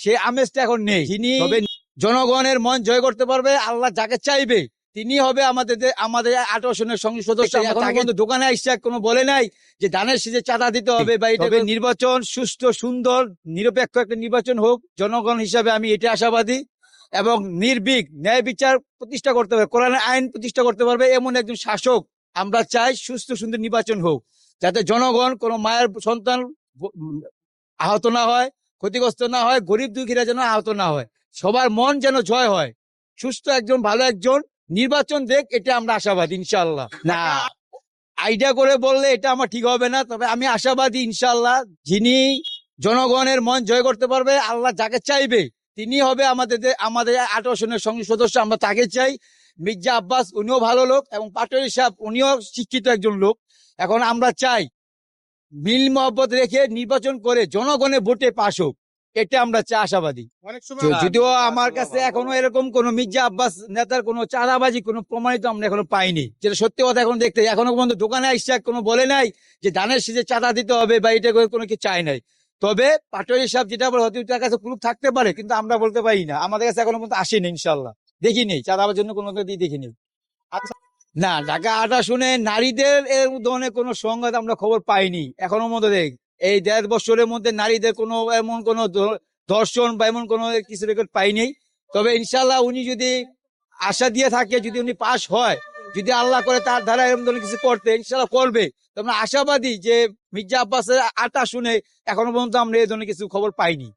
সে আমেজটা এখন নেই। যিনি জনগণের মন জয় করতে পারবে, আল্লাহ যাকে চাইবে তিনি হবে আমাদের 18 সনের সংসদ সদস্য। এখন কিন্তু দোকানে আইসা কোনো বলে নাই যে ধানের শীষে চাঁদা দিতে হবে বা এটা। নির্বাচন সুষ্ঠু, সুন্দর, নিরপেক্ষ একটা নির্বাচন হোক। জনগণ হিসাবে আমি এটা আশাবাদী এবং নির্ভীক ন্যায় বিচার প্রতিষ্ঠা করতে পারবে, কোরআনের আইন প্রতিষ্ঠা করতে পারবে এমন একজন শাসক আমরা চাই। সুস্থ সুন্দর নির্বাচন হোক, যাতে জনগণ কোনো মায়ের সন্তান আহত না হয়, ক্ষতিগ্রস্ত না হয়, গরিব দুঃখীরা যেন আহত না হয়, সবার মন যেন জয় হয়। সুস্থ একজন ভালো একজন নির্বাচন দেখ, এটা আমরা আশাবাদী ইনশাল্লাহ। না, আইডিয়া করে বললে এটা আমার ঠিক হবে না, তবে আমি আশাবাদী ইনশাল্লাহ যিনি জনগণের মন জয় করতে পারবে, আল্লাহ যাকে চাইবে তিনি হবে আমাদের 18 সনের সংসদ সদস্য। আমরা তাকে চাই। মির্জা আব্বাস উনিও ভালো লোক এবং পাটোয়ারি সাহেব উনিও শিক্ষিত একজন লোক। এখন আমরা চাই মিল মহব্বত রেখে নির্বাচন করে জনগণের ভোটে পাশ হোক, এটা আমরা আশাবাদী। যদিও আমার কাছে এখনো এরকম কোন মির্জা আব্বাস নেতার কোন চাঁদাবাজি কোন প্রমাণিত আমরা এখনো পাইনি, যেটা সত্যি কথা। এখন দেখতে এখনো পর্যন্ত দোকানে আইসা কোনো বলে নাই যে ধানের শীষে চাঁদা দিতে হবে বা এটা কোনো কিছু চাই নাই। তবে পাটোয়ারি সাহেব যেটা বলে হয়তো তার কাছে প্রুফ থাকতে পারে, কিন্তু আমরা বলতে পারি না। আমাদের কাছে এখনো পর্যন্ত আসেনি, ইনশাল্লাহ দেখিনি, চাঁদাবার জন্য কোনো দেখিনি। না, ঢাকা 18 শুনে নারীদের এর ধরনের কোনো সংঘাত আমরা খবর পাইনি এখনো মধ্যে। এই 1.5 বছরের মধ্যে নারীদের কোনো এমন কোনো ধর্ষণ বা এমন কোনো কিছু রেকর্ড পাইনি। তবে ইনশাল্লাহ উনি যদি আশা দিয়ে থাকে, যদি উনি পাশ হয়, যদি আল্লাহ করে তার ধারা এরকম ধরনের কিছু করতে, ইনশাল্লাহ করবে। তোমরা আশাবাদী যে মির্জা আব্বাসের 18 শুনে এখনো পর্যন্ত আমরা এই ধরনের কিছু খবর পাইনি।